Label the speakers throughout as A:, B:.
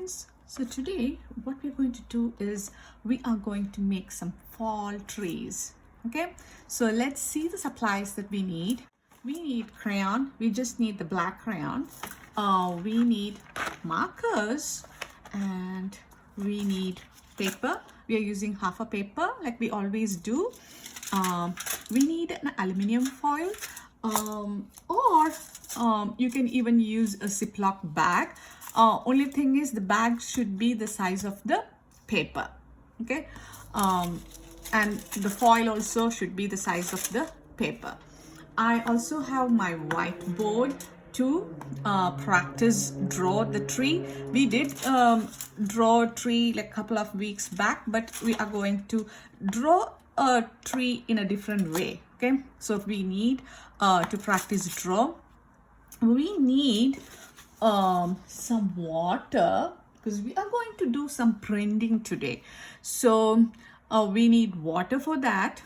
A: friends, so today what we're going to do is we are going to make some fall trees. Okay, so let's see the supplies that we need. We need crayon, we just need the black crayon. We need markers, and we need paper. We are using half a paper like we always do. We need an aluminium foil, or you can even use a Ziploc bag. Only thing is the bag should be the size of the paper. Okay, and the foil also should be the size of the paper. I also have my whiteboard to practice draw the tree. We did draw a tree like a couple of weeks back, but we are going to draw a tree in a different way. Okay, so we need to practice draw. We need some water because we are going to do some printing today. So we need water for that.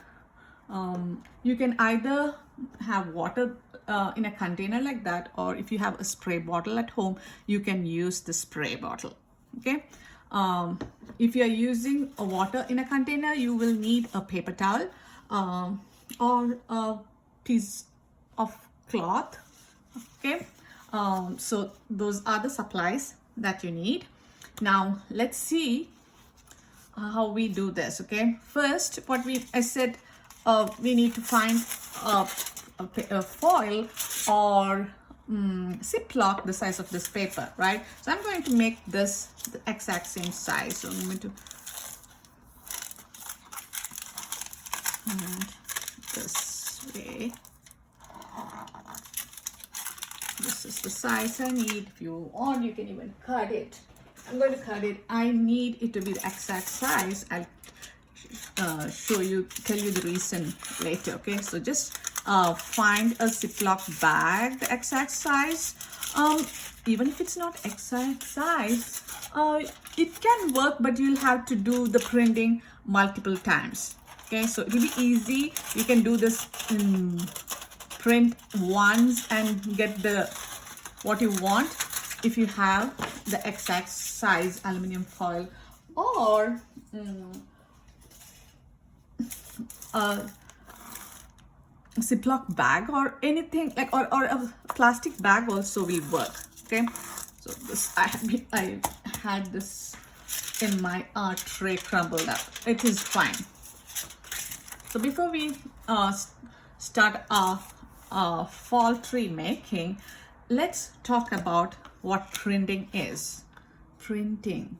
A: You can either have water in a container like that, or if you have a spray bottle at home, you can use the spray bottle. Okay, if you are using a water in a container, you will need a paper towel or a piece of cloth. Okay, so those are the supplies that you need. Now let's see how we do this. Okay, first I said we need to find a foil or Ziploc the size of this paper, right? So I'm going to make this the exact same size. So I'm going to this way. This is the size I need. If you want, you can even cut it. I'm going to cut it. I need it to be the exact size. I'll tell you the reason later. Okay, so just find a Ziploc bag the exact size. Even if it's not exact size, it can work, but you'll have to do the printing multiple times. Okay, so it'll be easy. You can do this in print once and get what you want if you have the exact size aluminium foil or a Ziploc bag or anything like or a plastic bag also will work. Okay, so this I had this in my tray crumbled up. It is fine. So before we start our fall tree making, let's talk about what printing is. Printing.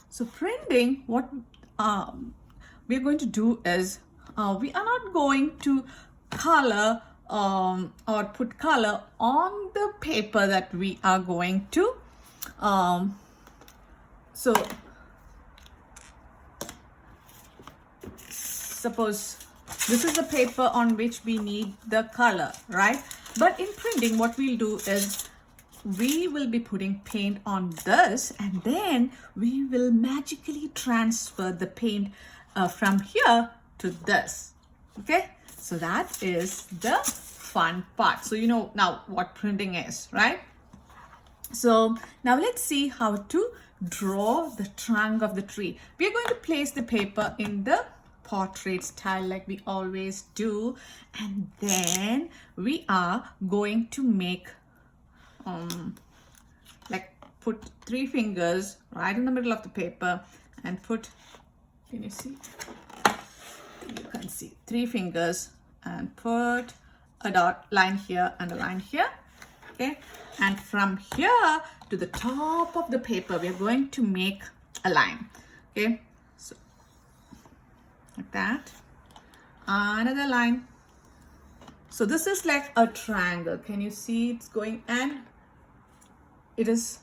A: So printing, what we're going to do is we are not going to color or put color on the paper that we are going to so suppose this is the paper on which we need the color, right? But in printing, what we'll do is we will be putting paint on this, and then we will magically transfer the paint from here to this. Okay, so that is the fun part. So you know now what printing is, right? So now let's see how to draw the trunk of the tree. We are going to place the paper in the portrait style like we always do, and then we are going to make like put 3 fingers right in the middle of the paper and put, can you see? You can see 3 fingers and put a dot line here and a line here. Okay, and from here to the top of the paper we are going to make a line. Okay, so like that, another line. So this is like a triangle. Can you see it's going, and it is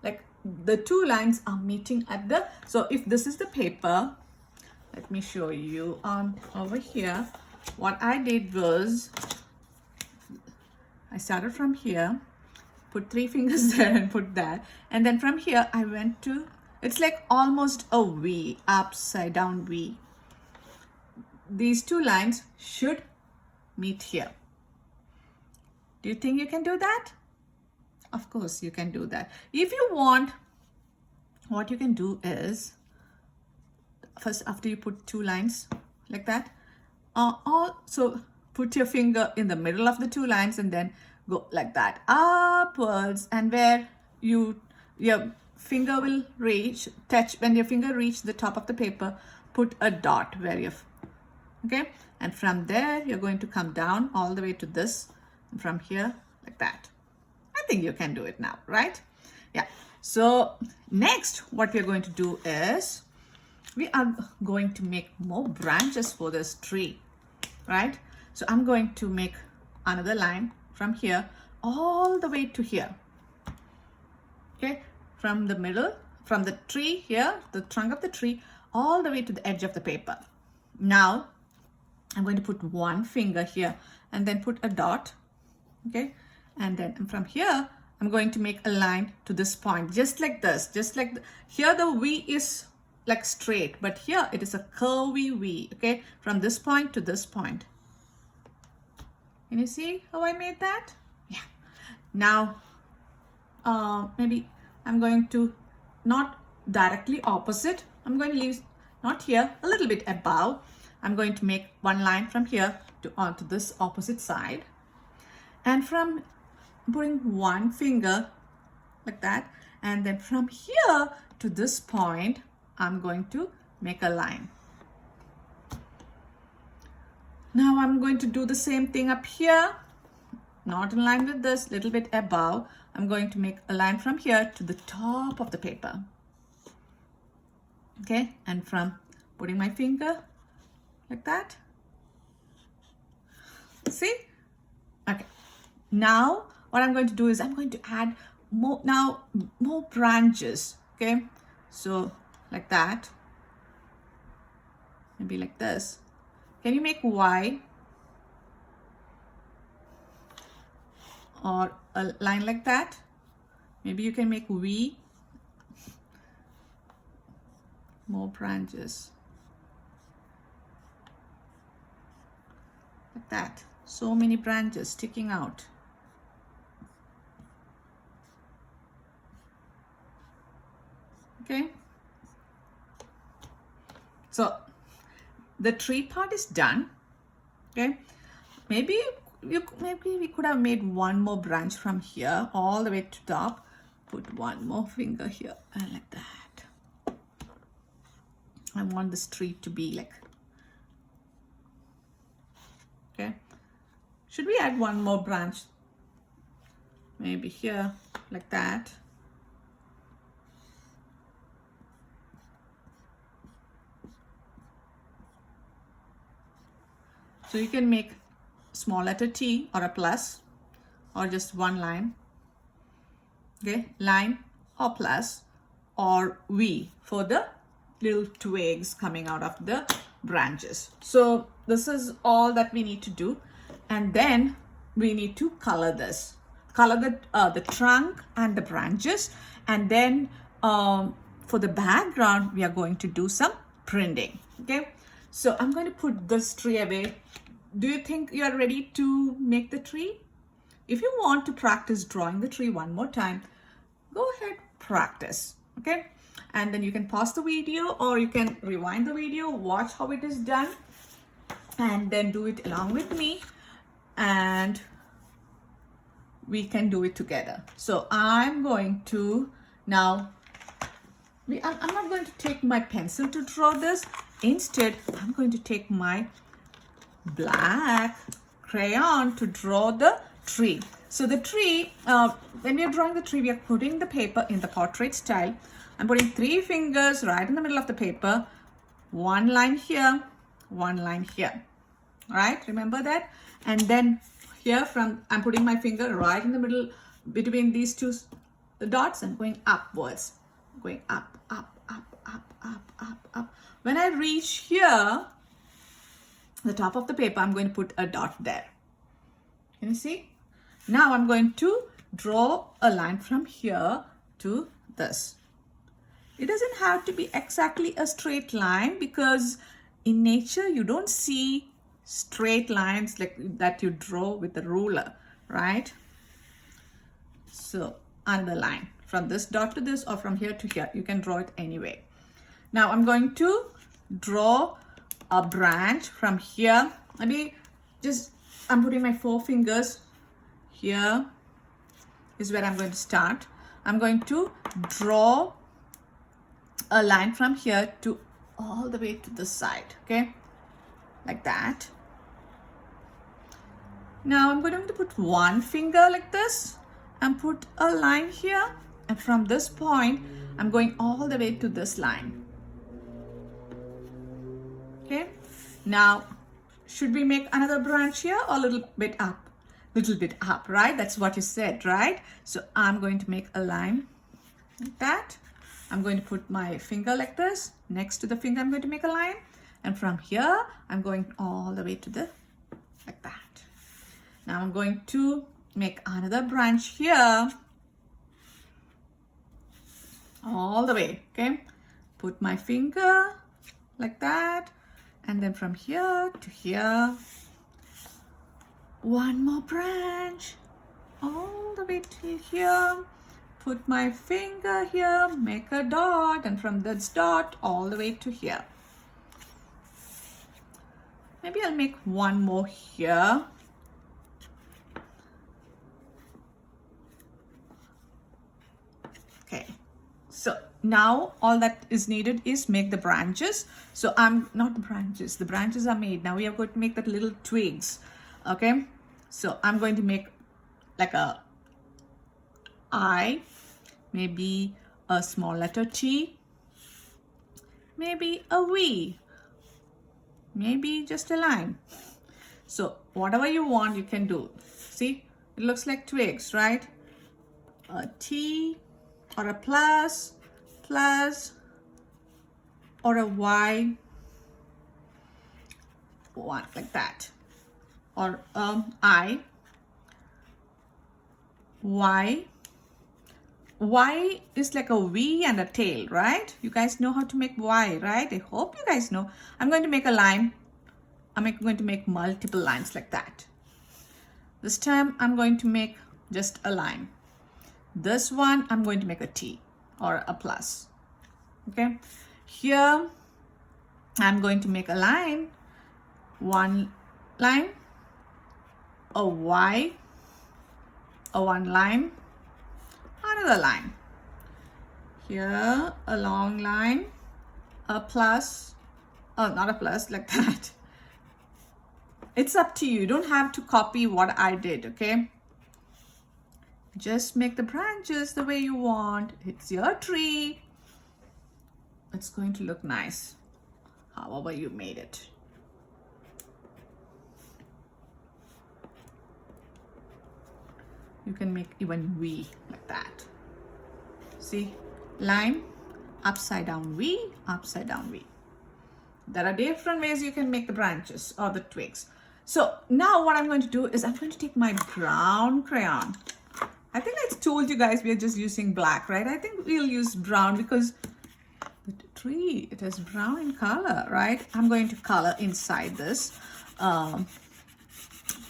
A: like the 2 lines are meeting at the, so if this is the paper, let me show you on over here. What I did was I started from here, put 3 fingers there and put that, and then from here I went to, it's like almost a V, upside down V. These 2 lines should meet here. Do you think you can do that? Of course you can do that. If you want, what you can do is, first after you put 2 lines like that, so put your finger in the middle of the 2 lines and then go like that upwards, and where your finger will touch, when your finger reach the top of the paper, put a dot where you okay, and from there you're going to come down all the way to this, and from here like that. I think you can do it now, right? Yeah. So next what we're going to do is we are going to make more branches for this tree, right? So I'm going to make another line from here all the way to here. Okay, from the middle, from the tree here, the trunk of the tree, all the way to the edge of the paper. Now I'm going to put 1 finger here and then put a dot, okay, and then from here I'm going to make a line to this point, just like this, here the V is like straight, but here it is a curvy V, okay, from this point to this point. Can you see how I made that? Yeah. Now maybe I'm going to not directly opposite, I'm going to leave not here, a little bit above. I'm going to make 1 line from here to onto this opposite side, and from putting 1 finger like that, and then from here to this point I'm going to make a line. Now I'm going to do the same thing up here, not in line with this, little bit above. I'm going to make a line from here to the top of the paper, okay, and from putting my finger like that, see? Okay, now what I'm going to do is I'm going to add more branches, okay, so like that, maybe like this. Can you make Y or a line like that? Maybe you can make V, more branches like that, so many branches sticking out. Okay, so the tree part is done. Okay, maybe we could have made 1 more branch from here all the way to top, put 1 more finger here and like that. I want this tree to be like, okay, should we add 1 more branch maybe here like that? So you can make small letter T or a plus, or just 1 line, okay, line or plus, or V for the little twigs coming out of the branches. So this is all that we need to do, and then we need to color this, color the trunk and the branches, and then for the background we are going to do some printing. Okay, so I'm going to put this tree away. Do you think you are ready to make the tree? If you want to practice drawing the tree 1 more time, go ahead, practice, okay? And then you can pause the video, or you can rewind the video, watch how it is done, and then do it along with me, and we can do it together. So I'm going to now, I'm not going to take my pencil to draw this. Instead, I'm going to take my black crayon to draw the tree. So the tree, when we are drawing the tree, we are putting the paper in the portrait style. I'm putting 3 fingers right in the middle of the paper, 1 line here, 1 line here. All right, remember that? And then here I'm putting my finger right in the middle between these 2 dots and going upwards, going up, up, up, up, up, up, up. When I reach here, the top of the paper, I'm going to put a dot there. Can you see? Now I'm going to draw a line from here to this. It doesn't have to be exactly a straight line, because in nature you don't see straight lines like that you draw with a ruler. right? So another line from this dot to this, or from here to here. You can draw it anyway. Now I'm going to draw a branch from here. Maybe just, I'm putting my 4 fingers. Here is where I'm going to start. I'm going to draw a line from here to all the way to this side, okay? Like that. Now I'm going to put 1 finger like this and put a line here, and from this point I'm going all the way to this line. Okay, now should we make another branch here or a little bit up? Little bit up, right? That's what you said, right? So I'm going to make a line like that. I'm going to put my finger like this. Next to the finger I'm going to make a line, and from here I'm going all the way to the, like that. Now I'm going to make another branch here, all the way, okay? Put my finger like that, and then from here to here, 1 more branch, all the way to here. Put my finger here, make a dot, and from this dot all the way to here. Maybe I'll make 1 more here. Okay, so now all that is needed is make the branches. So I'm not the branches are made. Now we are going to make that little twigs. Okay, so I'm going to make like a I, maybe a small letter T, maybe a V, maybe just a line. So whatever you want, you can do. See, it looks like twigs, right? A T or a plus, or a Y, one like that, or I, Y. Y is like a V and a tail, right? You guys know how to make Y, right? I hope you guys know. I'm going to make a line. I'm going to make multiple lines like that. This time I'm going to make just a line. This one I'm going to make a T or a plus. Okay, here I'm going to make a line, 1 line, a Y, a 1 line, another line, here a long line, a plus, oh not a plus, like that. It's up to you. You don't have to copy what I did, okay? Just make the branches the way you want. It's your tree. It's going to look nice however you made it. You can make even V like that. See, line, upside down V, upside down V. There are different ways you can make the branches or the twigs. So now what I'm going to do is I'm going to take my brown crayon. I think I told you guys we are just using black, right? I think we'll use brown because the tree, it is brown in color, right? I'm going to color inside this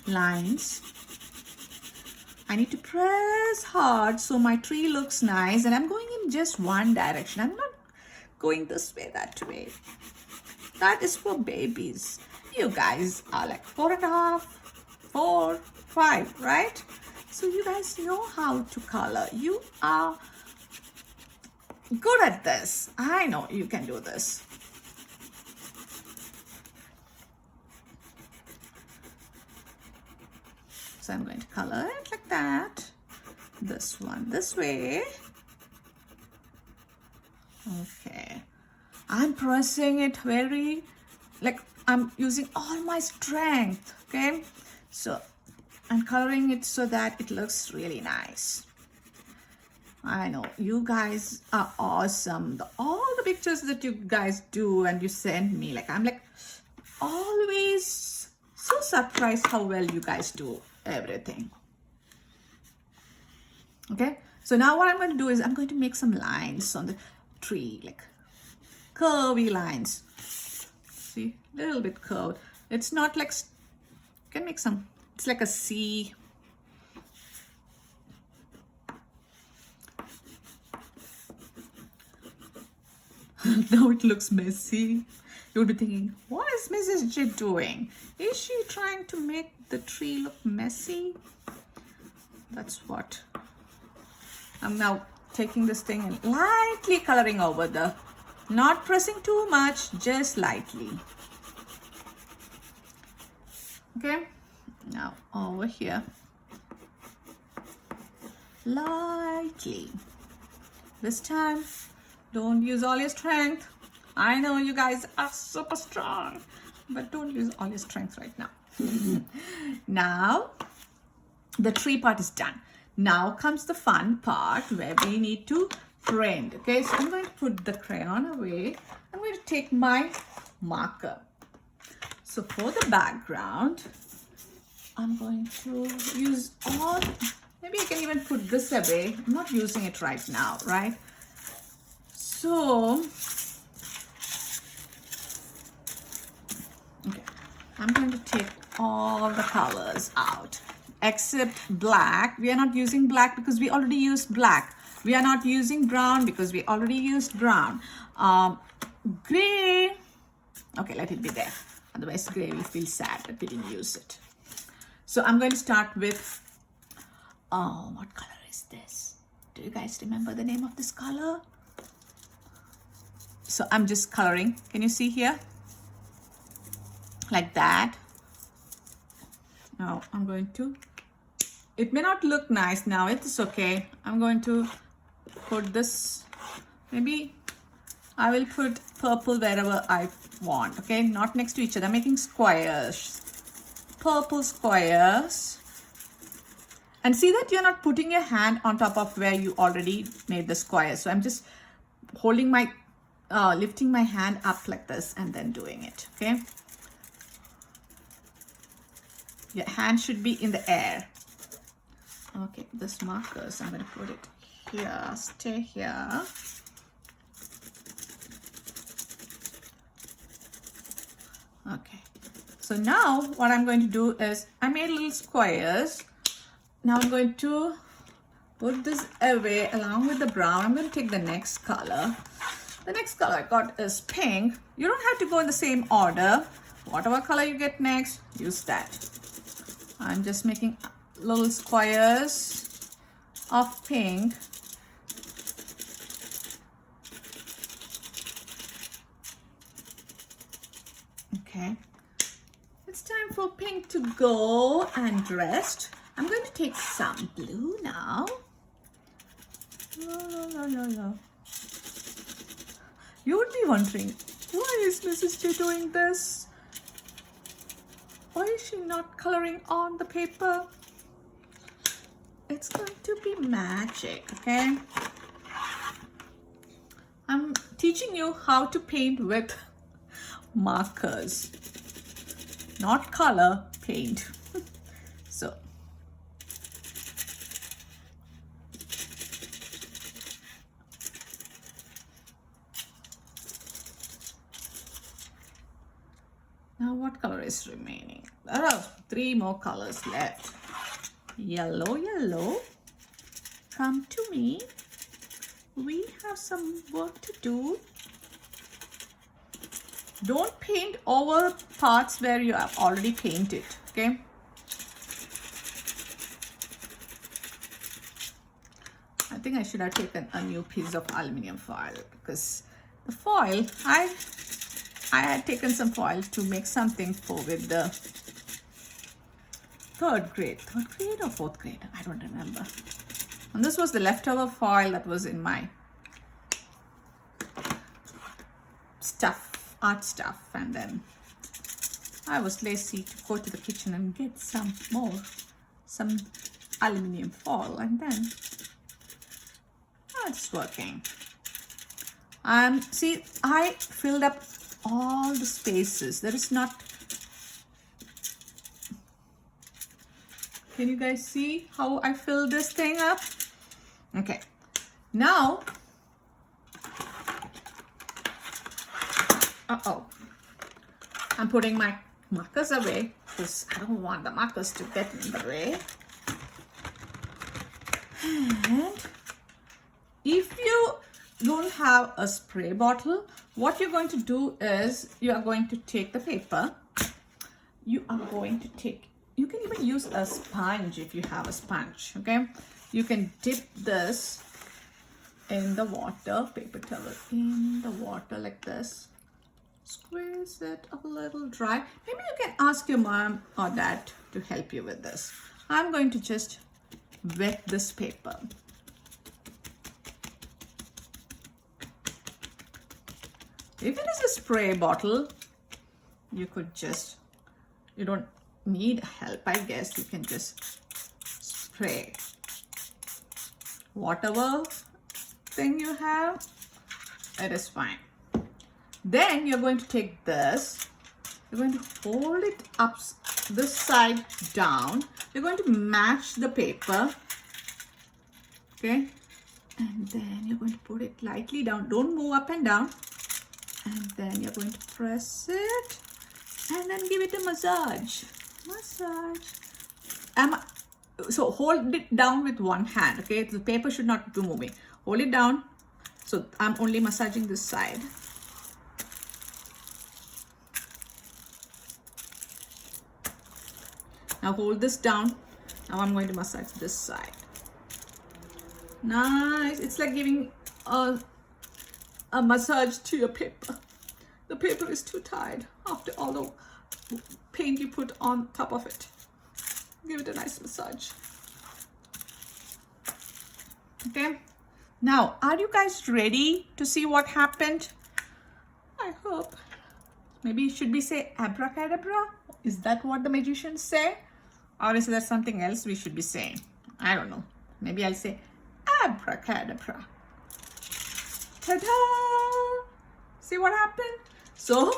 A: lines. I need to press hard so my tree looks nice, and I'm going in just one direction. I'm not going this way, that way. That is for babies. You guys are like 4.5, 4, 5, right? So you guys know how to color. You are good at this. I know you can do this. So I'm going to color it like that. This one this way. Okay. I'm pressing it very, like I'm using all my strength, okay? So I'm coloring it so that it looks really nice. I know you guys are awesome. All the pictures that you guys do and you send me, like I'm like always so surprised how well you guys do everything. Okay, so now what I'm going to do is I'm going to make some lines on the tree, like curvy lines. See, a little bit curved. It's not like, you can make some, it's like a C, Now it looks messy. You would be thinking, what is Mrs. J doing? Is she trying to make the tree look messy? That's what. I'm now taking this thing and lightly coloring over not pressing too much, just lightly. Okay, now over here, lightly. This time, don't use all your strength. I know you guys are super strong, but don't use all your strength right now. Now, the tree part is done. Now comes the fun part where we need to print. Okay, so I'm going to put the crayon away. I'm going to take my marker. So for the background, I'm going to use all, maybe I can even put this away. I'm not using it right now, right? So, okay, I'm going to take all the colors out except black. We are not using black because we already used black. We are not using brown because we already used brown. Gray, okay, let it be there. Otherwise, gray will feel sad that we didn't use it. So I'm going to start with, what color is this? Do you guys remember the name of this color? So I'm just coloring. Can you see here? Like that. Now I'm going to, it may not look nice now, it's okay. I'm going to put this, maybe I will put purple wherever I want, okay? Not next to each other. I'm making squares, purple squares. And see that you're not putting your hand on top of where you already made the square. So I'm just holding my, lifting my hand up like this and then doing it, okay? Your hand should be in the air. Okay, this markers, I'm going to put it here, stay here. Okay, so now what I'm going to do is, I made little squares. Now I'm going to put this away along with the brown. I'm going to take the next color. The next color I got is pink. You don't have to go in the same order. Whatever color you get next, use that. I'm just making little squares of pink. Okay, it's time for pink to go and rest. I'm going to take some blue now. No. You would be wondering, why is Mrs. J doing this? Why is she not coloring on the paper? It's going to be magic, okay? I'm teaching you how to paint with markers, not color, paint. So, now what color is remaining? There are 3 more colors left. Yellow, yellow, come to me. We have some work to do. Don't paint over parts where you have already painted, okay? I think I should have taken a new piece of aluminum foil because the foil, I had taken some foil to make something for with the third grade or 4th grade, I don't remember. And this was the leftover foil that was in my stuff, art stuff, and then I was lazy to go to the kitchen and get some aluminum foil, and then it's working. See, I filled up all the spaces. There is not. Can you guys see how I filled this thing up? Okay, now, I'm putting my markers away because I don't want the markers to get in the way. And if you don't have a spray bottle, what you're going to do is you are going to take the paper. You are going to take, you can even use a sponge if you have a sponge, okay? You can dip this in the water, paper towel in the water like this. Squeeze it a little dry. Maybe you can ask your mom or dad to help you with this. I'm going to just wet this paper. If it is a spray bottle, you could just, you don't need help, I guess. You can just spray whatever thing you have, it is fine. Then you're going to take this, you're going to hold it up this side down. You're going to match the paper, okay? And then you're going to put it lightly down. Don't move up and down. And then you're going to press it and then give it a massage. Massage. So hold it down with one hand, okay? The paper should not be moving. Hold it down. So I'm only massaging this side. Now hold this down. Now I'm going to massage this side. Nice. It's like giving a massage to your paper. The paper is too tired after all the paint you put on top of it. Give it a nice massage. Okay. Now, are you guys ready to see what happened? I hope. Maybe should we say abracadabra? Is that what the magicians say? Or is there something else we should be saying? I don't know. Maybe I'll say abracadabra. Ta-da! See what happened? So,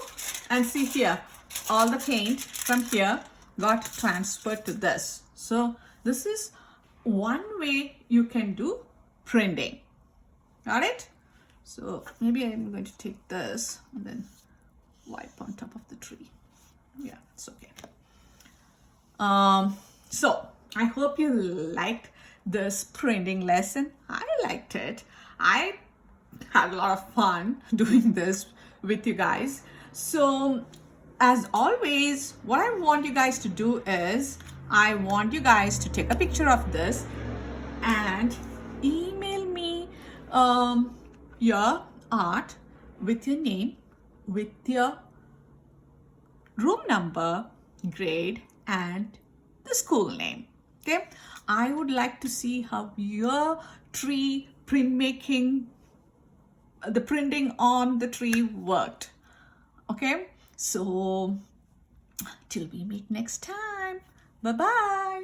A: and see here, all the paint from here got transferred to this. So, this is one way you can do printing. Got it? So, maybe I'm going to take this and then wipe on top of the tree. Yeah, it's okay. So, I hope you liked this printing lesson. I liked it. I had a lot of fun doing this with you guys. So as always, what I want you guys to do is I want you guys to take a picture of this and email me your art with your name, with your room number, grade, and the school name. Okay, I would like to see how your tree printmaking, the printing on the tree worked. Okay, so till we meet next time, bye bye.